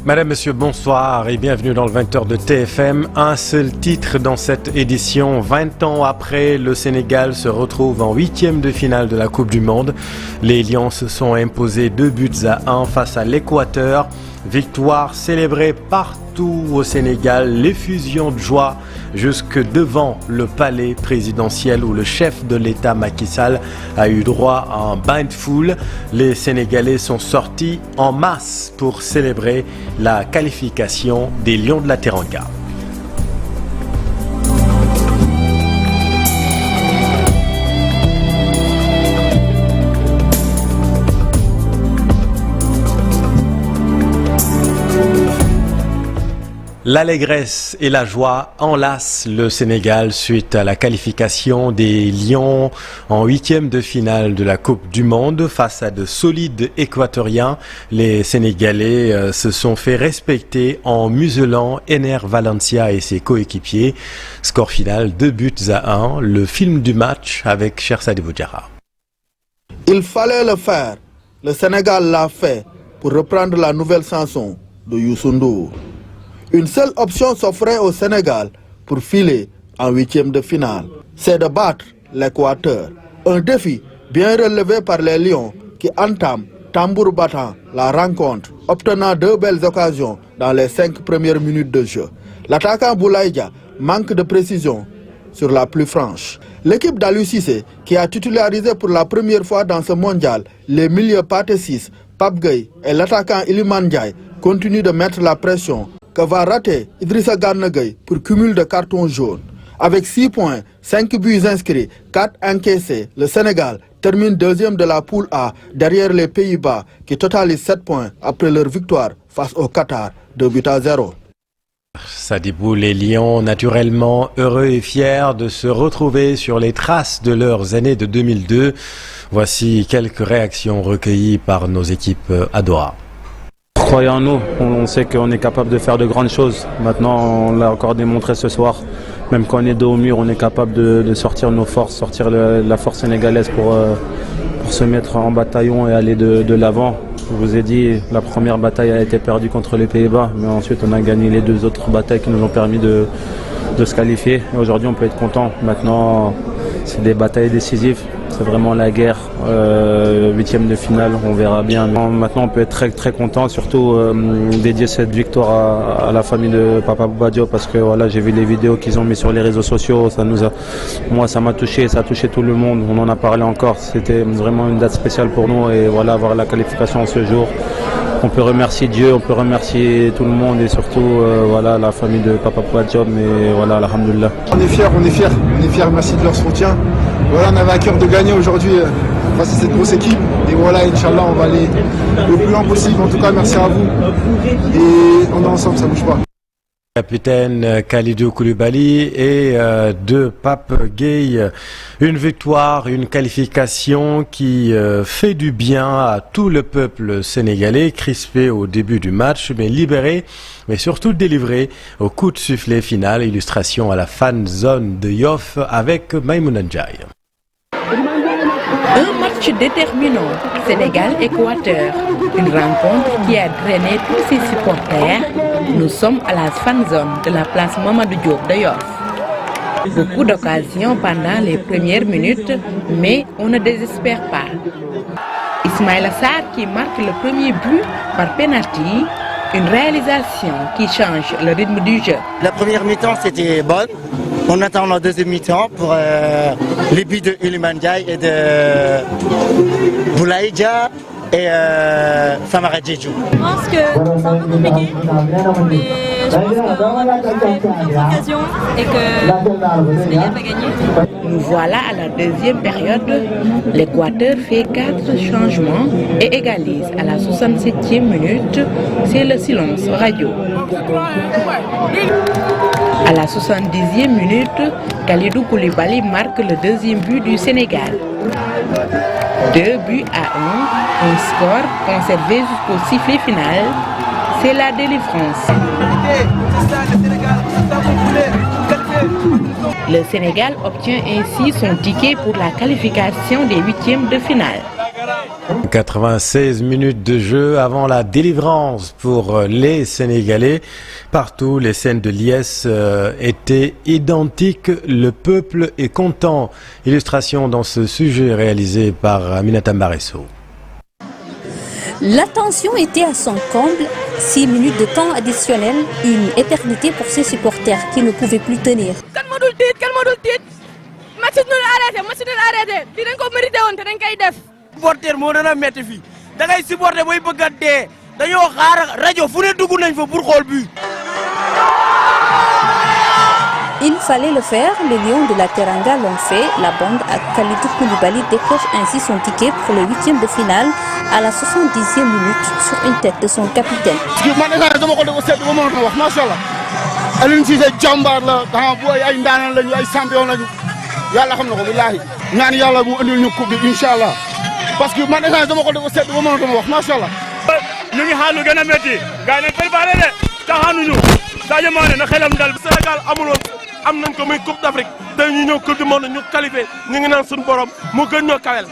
Madame, Monsieur, bonsoir et bienvenue dans le 20h de TFM. Un seul titre dans cette édition. 20 ans après, le Sénégal se retrouve en 8e de finale de la Coupe du Monde. Les Lions se sont imposés 2-1 face à l'Équateur. Victoire célébrée partout au Sénégal, l'effusion de joie jusque devant le palais présidentiel où le chef de l'État Macky Sall a eu droit à un bain de foule. Les Sénégalais sont sortis en masse pour célébrer la qualification des Lions de la Teranga. L'allégresse et la joie enlacent le Sénégal suite à la qualification des Lions en 8e de finale de la Coupe du Monde face à de solides Équatoriens. Les Sénégalais se sont fait respecter en muselant Ener Valencia et ses coéquipiers. Score final 2-1. Le film du match avec Cheikh Sadibou Diarra. Il fallait le faire. Le Sénégal l'a fait pour reprendre la nouvelle chanson de Youssou N'Dour. Une seule option s'offrait au Sénégal pour filer en 8e de finale. C'est de battre l'Équateur. Un défi bien relevé par les Lions qui entament tambour battant la rencontre, obtenant 2 belles occasions dans les 5 premières minutes de jeu. L'attaquant Boulaye Dia manque de précision sur la plus franche. L'équipe d'Aliou Cissé, qui a titularisé pour la première fois dans ce mondial les milieux Pathé Ciss, Pape Gueye et l'attaquant Iliman Ndiaye, continue de mettre la pression que va rater Idrissa Gana Gueye pour cumul de cartons jaunes. Avec 6 points, 5 buts inscrits, 4 encaissés, le Sénégal termine 2e de la poule A derrière les Pays-Bas qui totalisent 7 points après leur victoire face au Qatar 2-0. Sadibou, les Lions naturellement heureux et fiers de se retrouver sur les traces de leurs années de 2002. Voici quelques réactions recueillies par nos équipes à Doha. Croyez en nous, on sait qu'on est capable de faire de grandes choses. Maintenant, on l'a encore démontré ce soir. Même quand on est dos au mur, on est capable de sortir nos forces, sortir la force sénégalaise pour se mettre en bataillon et aller de l'avant. Je vous ai dit, la première bataille a été perdue contre les Pays-Bas, mais ensuite on a gagné les 2 autres batailles qui nous ont permis de se qualifier. Et aujourd'hui, on peut être content. Maintenant, c'est des batailles décisives. C'est vraiment la guerre, 8e de finale, on verra bien. Maintenant, on peut être très très content, surtout dédier cette victoire à la famille de Papa Bouba Diop parce que voilà, j'ai vu les vidéos qu'ils ont mis sur les réseaux sociaux. Moi, ça m'a touché, ça a touché tout le monde. On en a parlé encore. C'était vraiment une date spéciale pour nous et voilà, avoir la qualification ce jour. On peut remercier Dieu, on peut remercier tout le monde et surtout voilà, la famille de Papa Bouba Diop. Mais voilà, alhamdoulilah. On est fiers, merci de leur soutien. Voilà, on avait à cœur de gagner aujourd'hui face à cette grosse équipe. Et voilà, Inch'Allah, on va aller le plus loin possible. En tout cas, merci à vous. Et on est ensemble, ça ne bouge pas. Capitaine Kalidou Koulibaly et de Pape Gueye. Une victoire, une qualification qui fait du bien à tout le peuple sénégalais, crispé au début du match, mais libéré, mais surtout délivré au coup de sifflet final. Illustration à la fan zone de Yoff avec Maïmouna Ndiaye. Un match déterminant, Sénégal-Équateur. Une rencontre qui a drainé tous ses supporters. Nous sommes à la fan zone de la place Mamadou Diop de Yoff. Beaucoup d'occasions pendant les premières minutes, mais on ne désespère pas. Ismaïla Sarr qui marque le premier but par penalty, une réalisation qui change le rythme du jeu. La première mi-temps c'était bonne. On attend la deuxième mi-temps pour les buts de Iliman Ndiaye et de Boulaye Dia et Famara Diédhiou. Je pense que c'est un peu compliqué, mais je pense qu'on a fait plusieurs occasions et que le Sénégal va gagner. Nous voilà à la deuxième période. L'Équateur fait 4 changements et égalise à la 67e minute. C'est le silence radio. À la 70e minute, Kalidou Koulibaly marque le deuxième but du Sénégal. 2-1, un score conservé jusqu'au sifflet final. C'est la délivrance. Le Sénégal obtient ainsi son ticket pour la qualification des huitièmes de finale. 96 minutes de jeu avant la délivrance pour les Sénégalais. Partout, les scènes de liesse étaient identiques. Le peuple est content. Illustration dans ce sujet réalisé par Aminata Mbaresso. La tension était à son comble. 6 minutes de temps additionnel, une éternité pour ses supporters qui ne pouvaient plus tenir. supporter moo dana metti fii da ngay supporter bay bëgg a dee dañoo xaar rajo fu ne dugg nañ fa pour xool bi. Il fallait le faire, les Lions de la Teranga l'ont fait. La bande à Kalidou Koulibaly décroche ainsi son ticket pour le huitième de finale à la 70e minute sur une tête de son capitaine. Aliou Cissé jàmbaar la dama booy ay ndaanaan lañu ay champion lañu yàlla xam na ko billaahi ñaan yàlla mu andil ñu coupe bi inshallah parce que man échange dama ko def seet ba mënatuma wax macha allah. ñu ngi xaar lu gën a métti gars yi nañ préparé de taxaanuñu Sadio Mané na xelam dal. Sénégal amuloon am nañ ko muy coupe d'Afrique tey ñu ñëw coupe du monde ñu qualifié ñu ngi naan suñu borom mu gën ñoo kawel.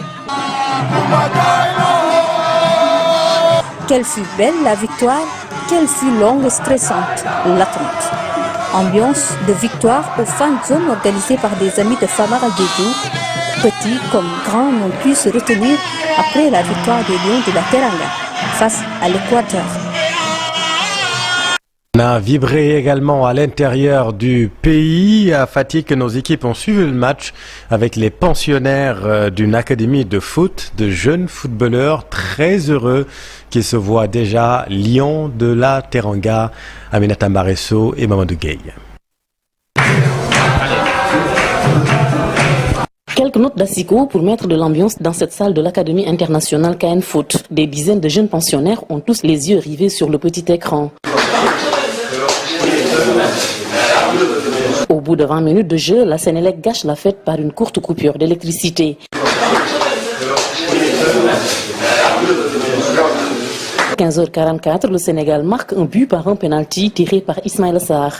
Quelle fut belle la victoire, quelle fut longue et stressante l'attente. Ambiance de victoire aux fan zones organisées par des amis de Famara Guédou. Petits comme grands n'ont pu se retenir après la victoire des Lions de la Teranga face à l'Équateur. On a vibré également à l'intérieur du pays. À Fatick, nos équipes ont suivi le match avec les pensionnaires d'une académie de foot, de jeunes footballeurs très heureux qui se voient déjà Lions de la Teranga, Aminata Mbaresso et Mamadou Gueye. Quelques notes d'Assiko pour mettre de l'ambiance dans cette salle de l'Académie internationale KN Foot. Des dizaines de jeunes pensionnaires ont tous les yeux rivés sur le petit écran. Au bout de 20 minutes de jeu, la Sénélec gâche la fête par une courte coupure d'électricité. 15h44, le Sénégal marque un but par un penalty tiré par Ismaïla Sarr.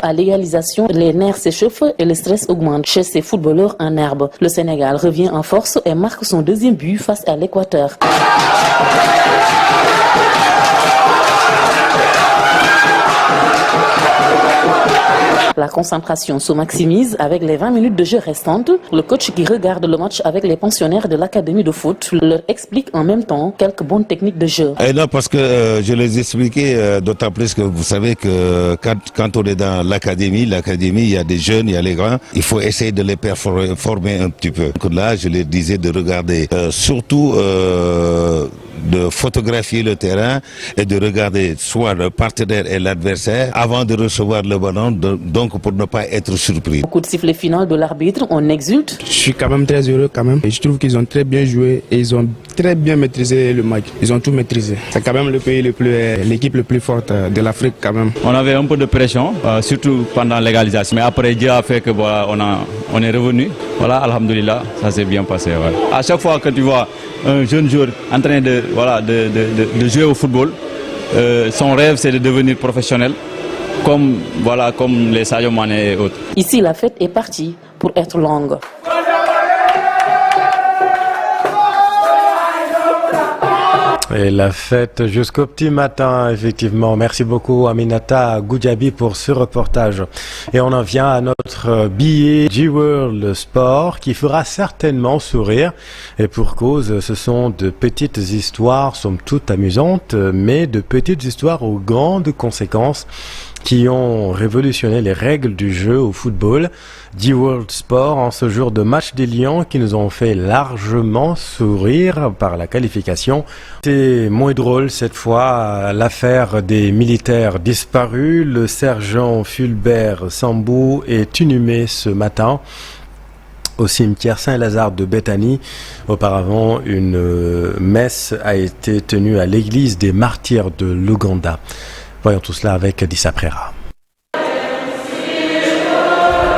À l'égalisation, les nerfs s'échauffent et le stress augmente chez ces footballeurs en herbe. Le Sénégal revient en force et marque son deuxième but face à l'Équateur. La concentration se maximise avec les 20 minutes de jeu restantes. Le coach qui regarde le match avec les pensionnaires de l'académie de foot leur explique en même temps quelques bonnes techniques de jeu. Et non, parce que je les expliquais, d'autant plus que vous savez que quand on est dans l'académie, il y a des jeunes, il y a les grands, il faut essayer de les former un petit peu. Donc là, je leur disais de regarder surtout de photographier le terrain et de regarder soit le partenaire et l'adversaire avant de recevoir le ballon, donc pour ne pas être surpris. Au coup de sifflet final de l'arbitre, on exulte. Je suis quand même très heureux quand même. Et je trouve qu'ils ont très bien joué et ils ont très bien maîtrisé le match. Ils ont tout maîtrisé. C'est quand même le pays l'équipe le plus forte de l'Afrique quand même. On avait un peu de pression, surtout pendant l'égalisation. Mais après, Dieu a fait que voilà, on est revenu. Voilà, alhamdoulilah, ça s'est bien passé. Voilà. À chaque fois que tu vois un jeune joueur en train de jouer au football, son rêve c'est de devenir professionnel, comme les Sadio Mané et autres. Ici, la fête est partie pour être longue. Et la fête jusqu'au petit matin, effectivement. Merci beaucoup Aminata Goudjabi pour ce reportage. Et on en vient à notre billet G-World Sport qui fera certainement sourire. Et pour cause, ce sont de petites histoires, somme toute amusantes, mais de petites histoires aux grandes conséquences qui ont révolutionné les règles du jeu au football. G-World Sport en ce jour de match des Lions qui nous ont fait largement sourire par la qualification. C'est moins drôle cette fois, l'affaire des militaires disparus. Le sergent Fulbert Sambou est inhumé ce matin au cimetière Saint-Lazare de Béthanie. Auparavant, une messe a été tenue à l'église des martyrs de l'Ouganda. Voyons tout cela avec Dissa Prera.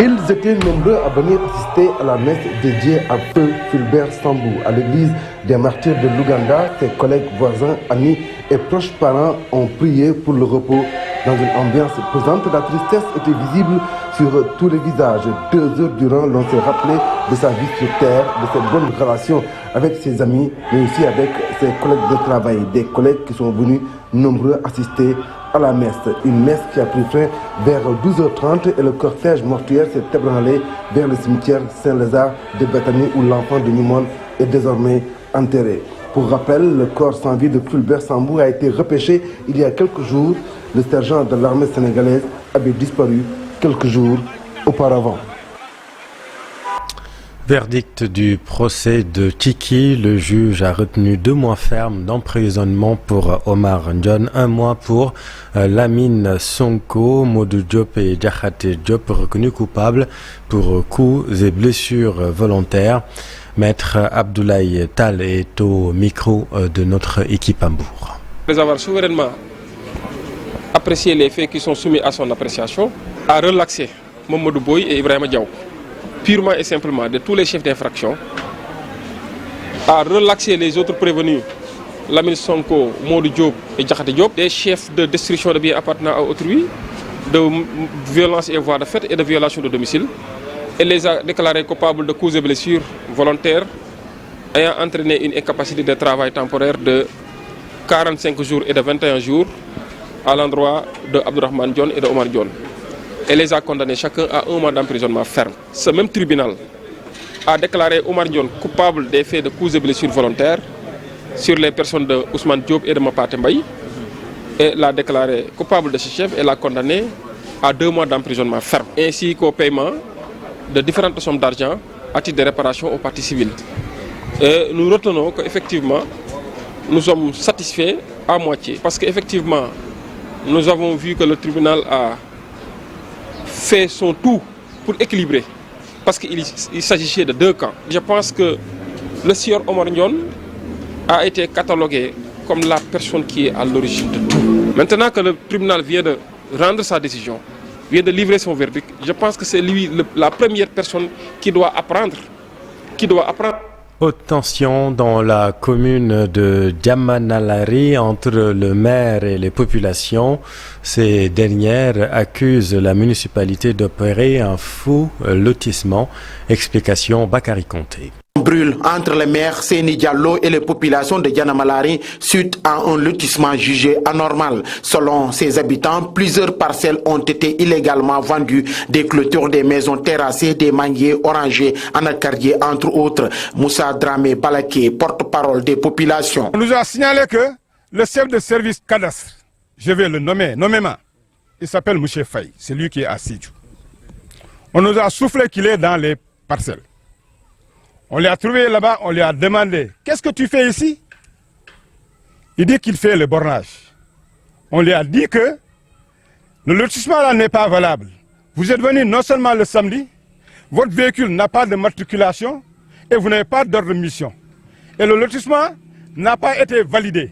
Ils Ils étaient nombreux à venir assister à la messe dédiée à feu Fulbert Sambou à l'église des martyrs de l'Ouganda. Ses collègues, voisins, amis et proches parents ont prié pour le repos. Dans une ambiance pesante, la tristesse était visible sur tous les visages. 2 heures durant, l'on s'est rappelé de sa vie sur terre, de ses bonnes relations avec ses amis, mais aussi avec ses collègues de travail. Des collègues qui sont venus nombreux assister à la messe. Une messe qui a pris fin vers 12h30 et le cortège mortuaire s'est ébranlé vers le cimetière Saint-Lazare de Bethanie où l'enfant de Nimon est désormais enterré. Pour rappel, le corps sans vie de Fulbert Sambou a été repêché il y a quelques jours. Le sergent de l'armée sénégalaise avait disparu quelques jours auparavant. Verdict du procès de Tchiki. Le juge a retenu 2 mois fermes d'emprisonnement pour Omar Ndione, 1 mois pour Lamine Sonko, Modou Diop et Diakhaté Diop, reconnus coupables pour coups et blessures volontaires. Maître Abdoulaye Tal est au micro de notre équipe à Mbour. Après avoir souverainement apprécié les faits qui sont soumis à son appréciation, a relaxé Mamadou Boy et Ibrahima Diaw, purement et simplement de tous les chefs d'infraction, a relaxé les autres prévenus, Lamine Sonko, Modou Diop et Diakhaté Diop, des chefs de destruction de biens appartenant à autrui, de violence et voies de fait et de violation de domicile, et les a déclarés coupables de coups et blessures volontaires ayant entraîné une incapacité de travail temporaire de 45 jours et de 21 jours à l'endroit de Abdourahmane Dione et de Omar Dione, et les a condamnés chacun à 1 mois d'emprisonnement ferme. Ce même tribunal a déclaré Omar Dione coupable des faits de coups et blessures volontaires sur les personnes de Ousmane Diop et de Mapaté Mbaye, et l'a déclaré coupable de ce chef et l'a condamné à 2 mois d'emprisonnement ferme, ainsi qu'au paiement de différentes sommes d'argent à titre de réparation aux parties civiles. Et nous retenons qu'effectivement, nous sommes satisfaits à moitié, parce qu'effectivement, nous avons vu que le tribunal a fait son tout pour équilibrer, parce qu'il s'agissait de 2 camps. Je pense que le sieur Omar Ndione a été catalogué comme la personne qui est à l'origine de tout. Maintenant que le tribunal vient de rendre sa décision, vient de livrer son verdict, je pense que c'est lui la première personne qui doit apprendre. Haute tension dans la commune de Diamanalari entre le maire et les populations. Ces dernières accusent la municipalité d'opérer un faux lotissement. Explication Bakary Conté. Brûle entre le maire Seni Diallo et les populations de Dianamalari suite à un lotissement jugé anormal. Selon ses habitants, plusieurs parcelles ont été illégalement vendues, des clôtures, des maisons terrassées, des manguiers, orangers, anacardiers, entre autres. Moussa Dramé Balaké, porte-parole des populations. On nous a signalé que le chef de service cadastre, je vais le nommer nommément, il s'appelle Mouché Faye, c'est lui qui est à Sidjou. On nous a soufflé qu'il est dans les parcelles. On l'a trouvé là-bas, on lui a demandé « Qu'est-ce que tu fais ici ?» Il dit qu'il fait le bornage. On lui a dit que le lotissement là n'est pas valable. Vous êtes venu non seulement le samedi, votre véhicule n'a pas de matriculation et vous n'avez pas d'ordre de mission. Et le lotissement n'a pas été validé.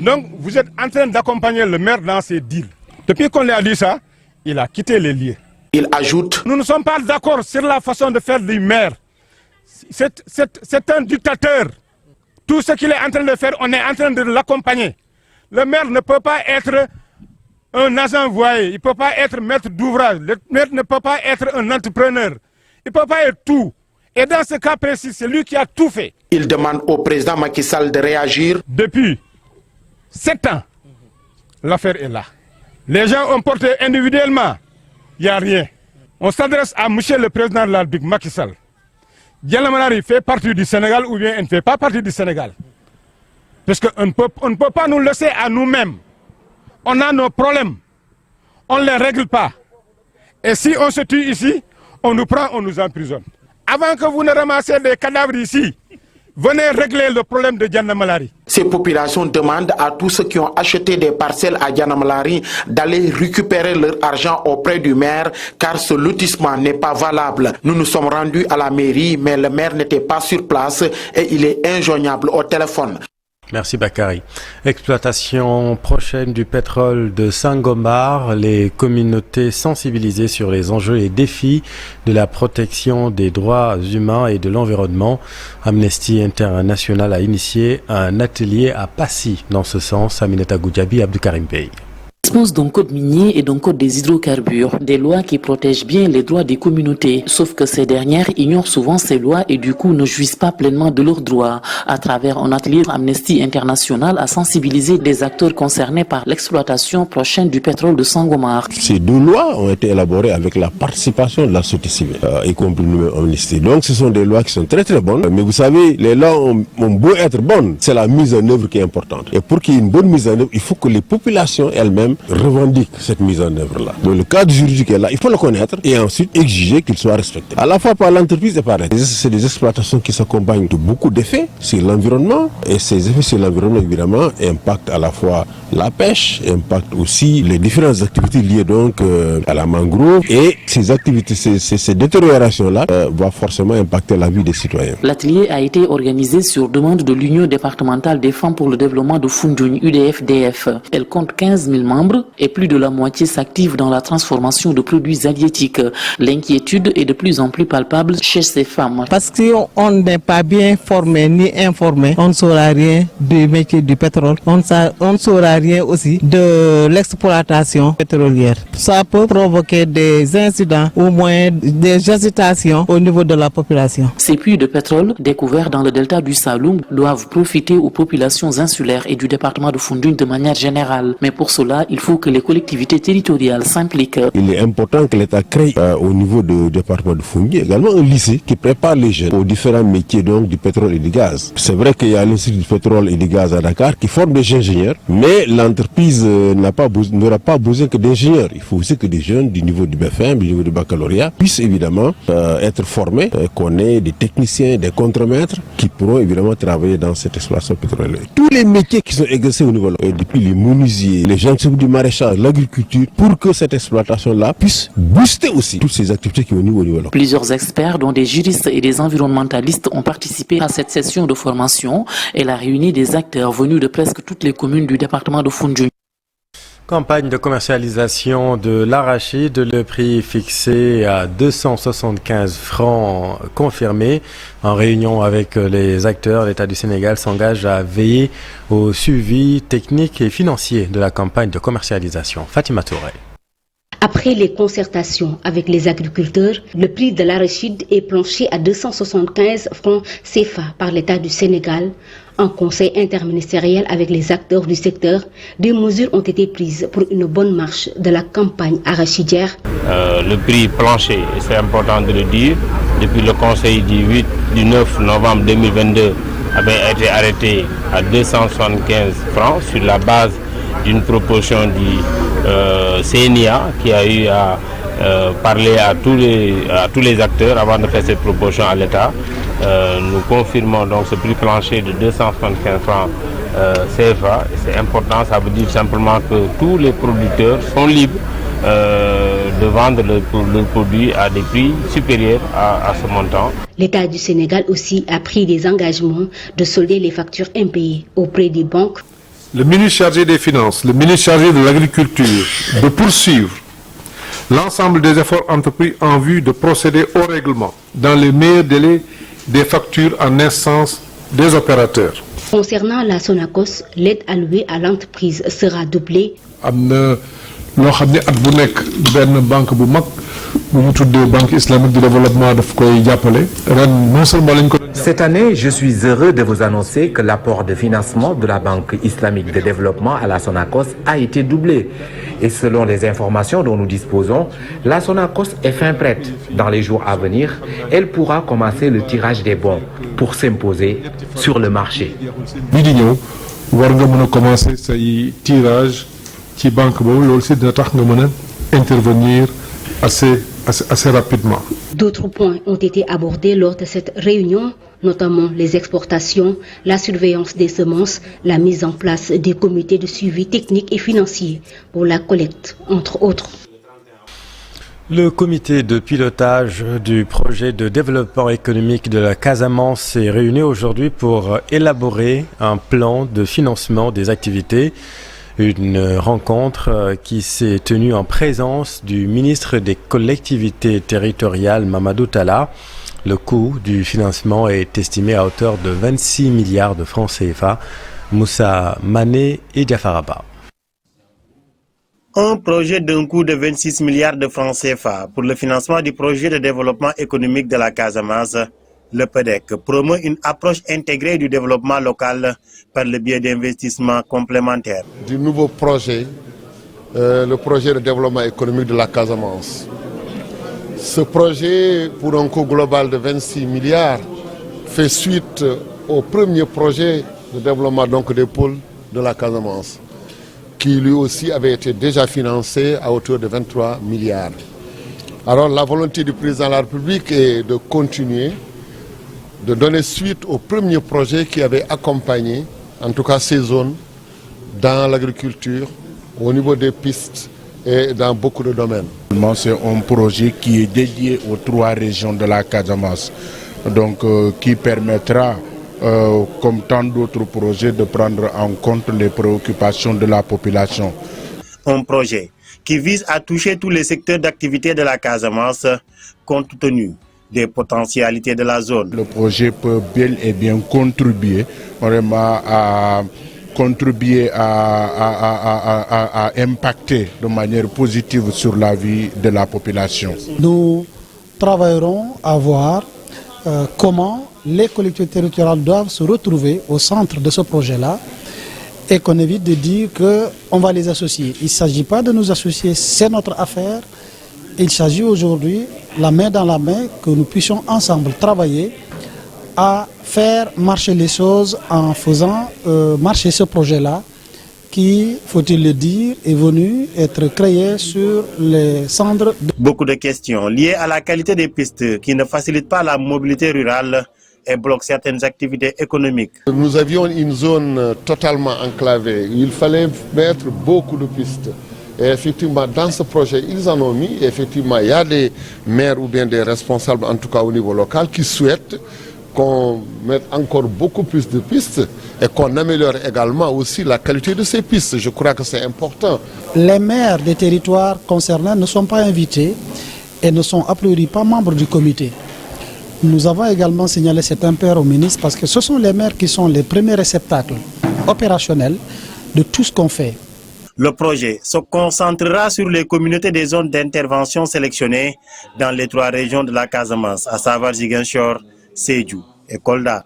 Donc vous êtes en train d'accompagner le maire dans ses deals. Depuis qu'on lui a dit ça, il a quitté les lieux. Il ajoute « Nous ne sommes pas d'accord sur la façon de faire du maire. C'est un dictateur. Tout ce qu'il est en train de faire, on est en train de l'accompagner. Le maire ne peut pas être un agent voyé, il ne peut pas être maître d'ouvrage, le maire ne peut pas être un entrepreneur, il ne peut pas être tout. Et dans ce cas précis, c'est lui qui a tout fait. Il demande au président Macky Sall de réagir. Depuis 7 ans, l'affaire est là. Les gens ont porté individuellement, il n'y a rien. On s'adresse à monsieur le président de la République, Macky Sall. Dianamalari fait partie du Sénégal ou bien elle ne fait pas partie du Sénégal. Parce qu'on ne peut pas nous laisser à nous-mêmes. On a nos problèmes. On ne les règle pas. Et si on se tue ici, on nous prend, on nous emprisonne. Avant que vous ne ramassiez des cadavres ici, venez régler le problème de Dianamalari. Ces populations demandent à tous ceux qui ont acheté des parcelles à Dianamalari d'aller récupérer leur argent auprès du maire car ce lotissement n'est pas valable. Nous nous sommes rendus à la mairie mais le maire n'était pas sur place et il est injoignable au téléphone. Merci Bakary. Exploitation prochaine du pétrole de Sangomar, les communautés sensibilisées sur les enjeux et défis de la protection des droits humains et de l'environnement. Amnesty International a initié un atelier à Passy dans ce sens. Aminata Goudjabi, Abdoukarim Bey. Dispose d'un code minier et d'un code des hydrocarbures, des lois qui protègent bien les droits des communautés, sauf que ces dernières ignorent souvent ces lois et du coup ne jouissent pas pleinement de leurs droits. À travers un atelier, Amnesty International a sensibilisé des acteurs concernés par l'exploitation prochaine du pétrole de Sangomar. Ces deux lois ont été élaborées avec la participation de la société civile, y compris nous Amnesty. Donc ce sont des lois qui sont très très bonnes, mais vous savez, les lois ont beau être bonnes, c'est la mise en œuvre qui est importante. Et pour qu'il y ait une bonne mise en œuvre, il faut que les populations elles-mêmes revendiquent cette mise en œuvre-là. Donc le cadre juridique est là, il faut le connaître et ensuite exiger qu'il soit respecté. À la fois par l'entreprise et par l'État. C'est des exploitations qui s'accompagnent de beaucoup d'effets sur l'environnement et ces effets sur l'environnement évidemment impactent à la fois la pêche, impactent aussi les différentes activités liées donc à la mangrove et ces activités, ces détériorations-là vont forcément impacter la vie des citoyens. L'atelier a été organisé sur demande de l'Union départementale des femmes pour le développement de Foundiougne, UDF-DF. Elle compte 15 000 membres et plus de la moitié s'active dans la transformation de produits halieutiques. L'inquiétude est de plus en plus palpable chez ces femmes. Parce qu'on n'est pas bien formé ni informé, on ne saura rien du métier du pétrole, on ne saura rien aussi de l'exploitation pétrolière. Ça peut provoquer des incidents ou moins des hésitations au niveau de la population. Ces puits de pétrole découverts dans le delta du Saloum doivent profiter aux populations insulaires et du département de Foundiougne de manière générale. Mais pour cela, il faut que les collectivités territoriales s'impliquent. Il est important que l'État crée au niveau du département de Foundiougne également un lycée qui prépare les jeunes aux différents métiers donc, du pétrole et du gaz. C'est vrai qu'il y a l'Institut du pétrole et du gaz à Dakar qui forme des ingénieurs, mais l'entreprise n'aura pas besoin que d'ingénieurs. Il faut aussi que des jeunes du niveau du BFM, du niveau du baccalauréat puissent évidemment être formés, qu'on ait des techniciens, des contremaîtres qui pourront évidemment travailler dans cette exploitation pétrolière. Tous les métiers qui sont exercés au niveau là, depuis les menuisiers, les gens du maraîchage, l'agriculture, pour que cette exploitation-là puisse booster aussi toutes ces activités qui sont au niveau là. Plusieurs experts, dont des juristes et des environnementalistes, ont participé à cette session de formation. Elle a réuni des acteurs venus de presque toutes les communes du département de Foundiougne. Campagne de commercialisation de l'arachide, le prix fixé à 275 francs confirmé. En réunion avec les acteurs, l'État du Sénégal s'engage à veiller au suivi technique et financier de la campagne de commercialisation. Fatima Touré. Après les concertations avec les agriculteurs, le prix de l'arachide est planché à 275 francs CFA par l'État du Sénégal. En conseil interministériel avec les acteurs du secteur, des mesures ont été prises pour une bonne marche de la campagne arachidière. Le prix plancher, c'est important de le dire, depuis le conseil du 9 novembre 2022 avait été arrêté à 275 francs sur la base d'une proposition du CNIA qui a eu à parler à tous les acteurs avant de faire cette proposition à l'État. Nous confirmons donc ce prix plancher de 275 francs CFA. C'est important, ça veut dire simplement que tous les producteurs sont libres de vendre le produit à des prix supérieurs à ce montant. L'État du Sénégal aussi a pris des engagements de solder les factures impayées auprès des banques. Le ministre chargé des Finances, le ministre chargé de l'Agriculture, de poursuivre l'ensemble des efforts entrepris en vue de procéder au règlement dans les meilleurs délais des factures en instance des opérateurs. Concernant la Sonacos, l'aide allouée à l'entreprise sera doublée. Banque Banque islamique de développement Cette année, je suis heureux de vous annoncer que l'apport de financement de la Banque islamique de développement à la Sonacos a été doublé. Et selon les informations dont nous disposons, la Sonacos est fin prête. Dans les jours à venir, elle pourra commencer le tirage des bons pour s'imposer sur le marché. Commencer ce tirage qui banque intervenir assez rapidement. D'autres points ont été abordés lors de cette réunion, notamment les exportations, la surveillance des semences, la mise en place des comités de suivi technique et financier pour la collecte, entre autres. Le comité de pilotage du projet de développement économique de la Casamance s'est réuni aujourd'hui pour élaborer un plan de financement des activités. Une rencontre qui s'est tenue en présence du ministre des collectivités territoriales Mamadou Talla. Le coût du financement est estimé à hauteur de 26 milliards de francs CFA. Moussa Mané et Diafaraba. Un projet d'un coût de 26 milliards de francs CFA pour le financement du projet de développement économique de la Casamance. Le PEDEC promeut une approche intégrée du développement local par le biais d'investissements complémentaires. Du nouveau projet, le projet de développement économique de la Casamance. Ce projet, pour un coût global de 26 milliards, fait suite au premier projet de développement donc des pôles de la Casamance, qui lui aussi avait été déjà financé à hauteur de 23 milliards. Alors la volonté du président de la République est de continuer, de donner suite au premier projet qui avait accompagné, en tout cas ces zones, dans l'agriculture, au niveau des pistes et dans beaucoup de domaines. C'est un projet qui est dédié aux 3 régions de la Casamance, donc qui permettra comme tant d'autres projets, de prendre en compte les préoccupations de la population. Un projet qui vise à toucher tous les secteurs d'activité de la Casamance, compte tenu des potentialités de la zone. Le projet peut bel et bien contribuer vraiment à impacter de manière positive sur la vie de la population. Nous travaillerons à voir comment les collectivités territoriales doivent se retrouver au centre de ce projet-là et qu'on évite de dire qu'on va les associer. Il ne s'agit pas de nous associer, c'est notre affaire. Il s'agit aujourd'hui, la main dans la main, que nous puissions ensemble travailler à faire marcher les choses en faisant marcher ce projet-là qui, faut-il le dire, est venu être créé sur les cendres. Beaucoup de questions liées à la qualité des pistes qui ne facilitent pas la mobilité rurale et bloquent certaines activités économiques. Nous avions une zone totalement enclavée. Il fallait mettre beaucoup de pistes. Et effectivement, dans ce projet, ils en ont mis. Et effectivement, il y a des maires ou bien des responsables, en tout cas au niveau local, qui souhaitent qu'on mette encore beaucoup plus de pistes et qu'on améliore également aussi la qualité de ces pistes. Je crois que c'est important. Les maires des territoires concernés ne sont pas invités et ne sont a priori pas membres du comité. Nous avons également signalé cet impair au ministre parce que ce sont les maires qui sont les premiers réceptacles opérationnels de tout ce qu'on fait. Le projet se concentrera sur les communautés des zones d'intervention sélectionnées dans les 3 régions de la Casamance, à savoir Ziguinchor, Sédhiou et Kolda.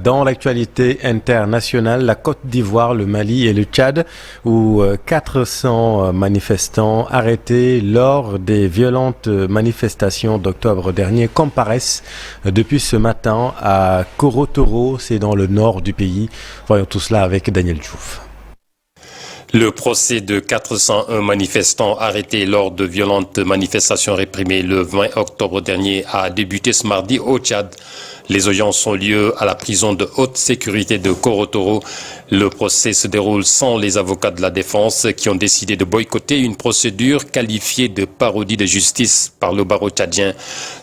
Dans l'actualité internationale, la Côte d'Ivoire, le Mali et le Tchad, où 400 manifestants arrêtés lors des violentes manifestations d'octobre dernier comparaissent depuis ce matin à Korotoro, c'est dans le nord du pays. Voyons tout cela avec Daniel Diouf. Le procès de 401 manifestants arrêtés lors de violentes manifestations réprimées le 20 octobre dernier a débuté ce mardi au Tchad. Les audiences ont lieu à la prison de haute sécurité de Korotoro. Le procès se déroule sans les avocats de la défense qui ont décidé de boycotter une procédure qualifiée de parodie de justice par le barreau tchadien.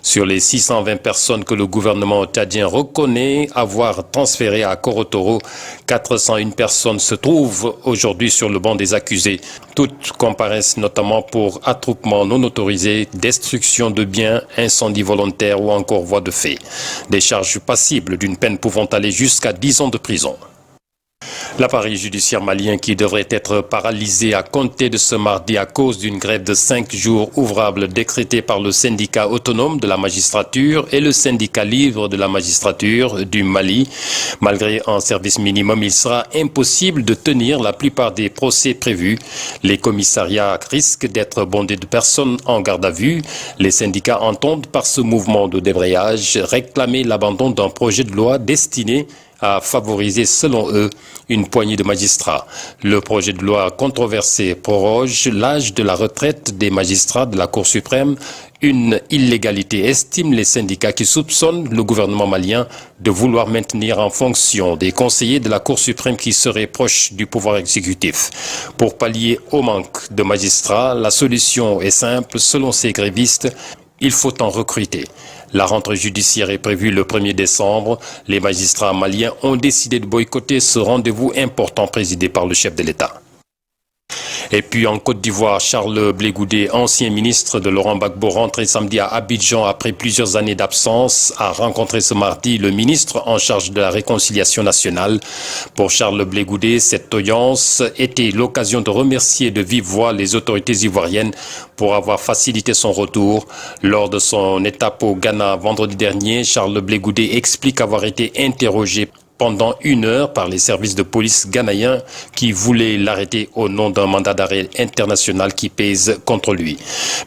Sur les 620 personnes que le gouvernement tchadien reconnaît avoir transférées à Korotoro, 401 personnes se trouvent aujourd'hui sur le banc des accusés. Toutes comparaissent notamment pour attroupement non autorisé, destruction de biens, incendie volontaire ou encore voie de fait. Des charges passibles d'une peine pouvant aller jusqu'à 10 ans de prison. L'appareil judiciaire malien qui devrait être paralysé à compter de ce mardi à cause d'une grève de 5 jours ouvrables décrétée par le syndicat autonome de la magistrature et le syndicat libre de la magistrature du Mali. Malgré un service minimum, il sera impossible de tenir la plupart des procès prévus. Les commissariats risquent d'être bondés de personnes en garde à vue. Les syndicats entendent par ce mouvement de débrayage réclamer l'abandon d'un projet de loi destiné à favoriser, selon eux, une poignée de magistrats. Le projet de loi controversé proroge l'âge de la retraite des magistrats de la Cour suprême, une illégalité, estiment les syndicats qui soupçonnent le gouvernement malien de vouloir maintenir en fonction des conseillers de la Cour suprême qui seraient proches du pouvoir exécutif. Pour pallier au manque de magistrats, la solution est simple, selon ces grévistes, il faut en recruter. La rentrée judiciaire est prévue le 1er décembre. Les magistrats maliens ont décidé de boycotter ce rendez-vous important présidé par le chef de l'État. Et puis en Côte d'Ivoire, Charles Blé Goudé, ancien ministre de Laurent Gbagbo, rentré samedi à Abidjan après plusieurs années d'absence, a rencontré ce mardi le ministre en charge de la réconciliation nationale. Pour Charles Blé Goudé, cette audience était l'occasion de remercier de vive voix les autorités ivoiriennes pour avoir facilité son retour. Lors de son étape au Ghana vendredi dernier, Charles Blé Goudé explique avoir été interrogé pendant 1 heure par les services de police ghanéens qui voulaient l'arrêter au nom d'un mandat d'arrêt international qui pèse contre lui.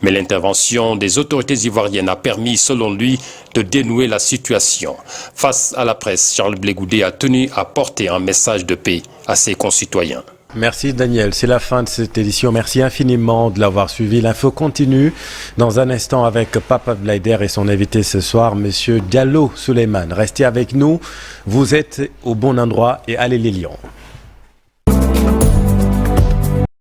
Mais l'intervention des autorités ivoiriennes a permis, selon lui, de dénouer la situation. Face à la presse, Charles Blé Goudé a tenu à porter un message de paix à ses concitoyens. Merci Daniel, c'est la fin de cette édition. Merci infiniment de l'avoir suivi. L'info continue dans un instant avec Papa Blaider et son invité ce soir, Monsieur Diallo Souleymane. Restez avec nous, vous êtes au bon endroit et allez les Lions.